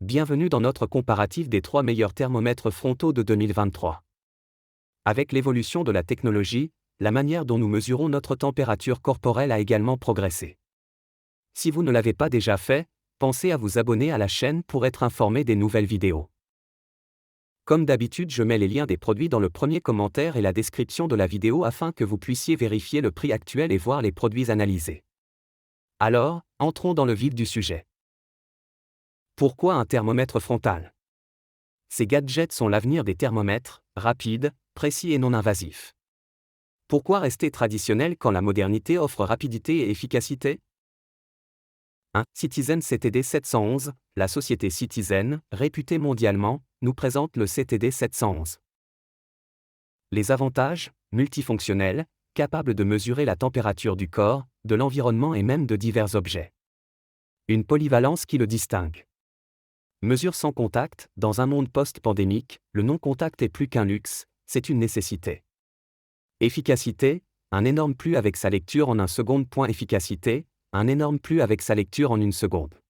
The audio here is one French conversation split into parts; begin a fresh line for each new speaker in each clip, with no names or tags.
Bienvenue dans notre comparatif des 3 meilleurs thermomètres frontaux de 2023. Avec l'évolution de la technologie, la manière dont nous mesurons notre température corporelle a également progressé. Si vous ne l'avez pas déjà fait, pensez à vous abonner à la chaîne pour être informé des nouvelles vidéos. Comme d'habitude, je mets les liens des produits dans le premier commentaire et la description de la vidéo afin que vous puissiez vérifier le prix actuel et voir les produits analysés. Alors, entrons dans le vif du sujet. Pourquoi un thermomètre frontal ? Ces gadgets sont l'avenir des thermomètres, rapides, précis et non invasifs. Pourquoi rester traditionnel quand la modernité offre rapidité et efficacité ? 1. Citizen CTD 711, la société Citizen, réputée mondialement, nous présente le CTD 711. Les avantages, multifonctionnels, capable de mesurer la température du corps, de l'environnement et même de divers objets. Une polyvalence qui le distingue. Mesure sans contact, dans un monde post-pandémique, le non-contact est plus qu'un luxe, c'est une nécessité. Efficacité, un énorme plus avec sa lecture en 1 seconde. Efficacité, un énorme plus avec sa lecture en 1 seconde.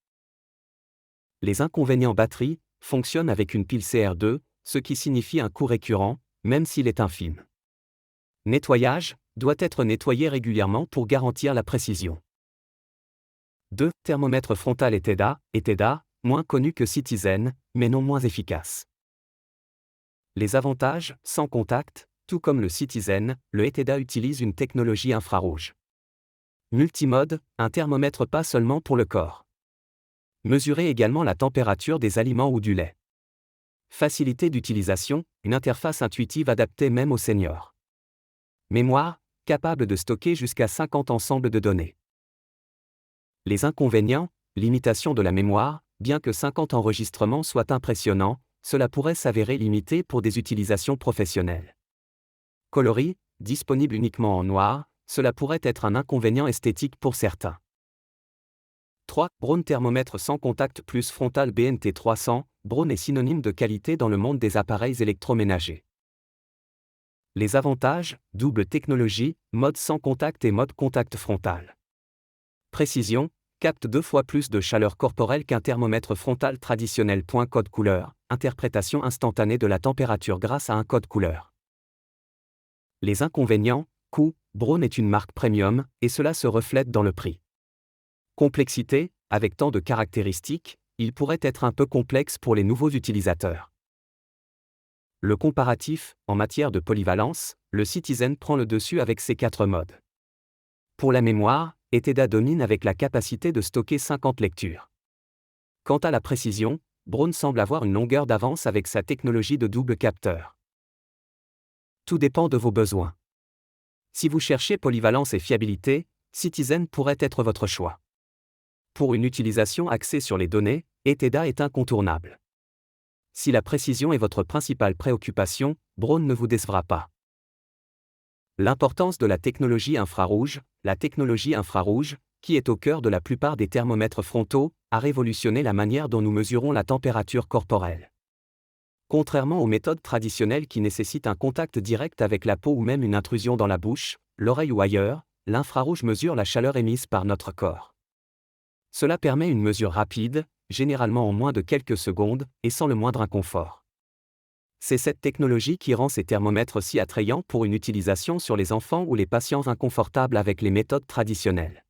Les inconvénients batterie, fonctionne avec une pile CR2, ce qui signifie un coût récurrent, même s'il est infime. Nettoyage, doit être nettoyé régulièrement pour garantir la précision. 2. Thermomètre frontal ETEDA, moins connu que Citizen, mais non moins efficace. Les avantages, sans contact, tout comme le Citizen, le ETEDA utilise une technologie infrarouge. Multimode, un thermomètre pas seulement pour le corps. Mesurer également la température des aliments ou du lait. Facilité d'utilisation, une interface intuitive adaptée même aux seniors. Mémoire, capable de stocker jusqu'à 50 ensembles de données. Les inconvénients, limitation de la mémoire, bien que 50 enregistrements soient impressionnants, cela pourrait s'avérer limité pour des utilisations professionnelles. Coloris, disponible uniquement en noir, cela pourrait être un inconvénient esthétique pour certains. 3. Braun thermomètre sans contact plus frontal BNT 300, Braun est synonyme de qualité dans le monde des appareils électroménagers. Les avantages, double technologie, mode sans contact et mode contact frontal. Précision, capte 2 fois plus de chaleur corporelle qu'un thermomètre frontal traditionnel. Code couleur, interprétation instantanée de la température grâce à un code couleur. Les inconvénients, coût, Braun est une marque premium, et cela se reflète dans le prix. Complexité, avec tant de caractéristiques, il pourrait être un peu complexe pour les nouveaux utilisateurs. Le comparatif, en matière de polyvalence, le Citizen prend le dessus avec ses 4 modes. Pour la mémoire, ETEDA domine avec la capacité de stocker 50 lectures. Quant à la précision, Braun semble avoir une longueur d'avance avec sa technologie de double capteur. Tout dépend de vos besoins. Si vous cherchez polyvalence et fiabilité, Citizen pourrait être votre choix. Pour une utilisation axée sur les données, ETEDA est incontournable. Si la précision est votre principale préoccupation, Braun ne vous décevra pas. L'importance de la technologie infrarouge, qui est au cœur de la plupart des thermomètres frontaux, a révolutionné la manière dont nous mesurons la température corporelle. Contrairement aux méthodes traditionnelles qui nécessitent un contact direct avec la peau ou même une intrusion dans la bouche, l'oreille ou ailleurs, l'infrarouge mesure la chaleur émise par notre corps. Cela permet une mesure rapide, généralement en moins de quelques secondes, et sans le moindre inconfort. C'est cette technologie qui rend ces thermomètres si attrayants pour une utilisation sur les enfants ou les patients inconfortables avec les méthodes traditionnelles.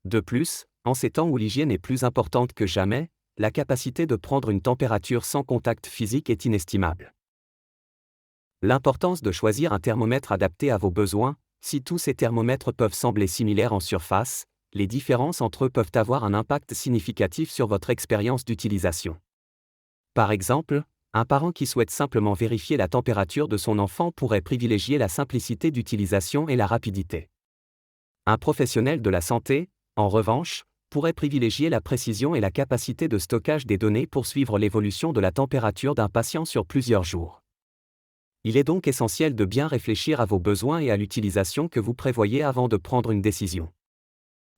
De plus, en ces temps où l'hygiène est plus importante que jamais, la capacité de prendre une température sans contact physique est inestimable. L'importance de choisir un thermomètre adapté à vos besoins, si tous ces thermomètres peuvent sembler similaires en surface, les différences entre eux peuvent avoir un impact significatif sur votre expérience d'utilisation. Par exemple, un parent qui souhaite simplement vérifier la température de son enfant pourrait privilégier la simplicité d'utilisation et la rapidité. Un professionnel de la santé, en revanche, pourrait privilégier la précision et la capacité de stockage des données pour suivre l'évolution de la température d'un patient sur plusieurs jours. Il est donc essentiel de bien réfléchir à vos besoins et à l'utilisation que vous prévoyez avant de prendre une décision.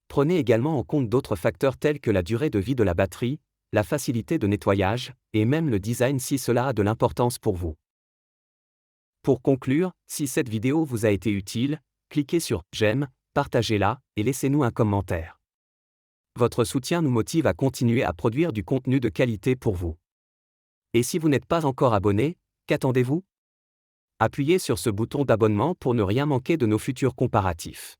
Prenez également en compte d'autres facteurs tels que la durée de vie de la batterie, la facilité de nettoyage, et même le design si cela a de l'importance pour vous. Pour conclure, si cette vidéo vous a été utile, cliquez sur « J'aime », partagez-la, et laissez-nous un commentaire. Votre soutien nous motive à continuer à produire du contenu de qualité pour vous. Et si vous n'êtes pas encore abonné, qu'attendez-vous? Appuyez sur ce bouton d'abonnement pour ne rien manquer de nos futurs comparatifs.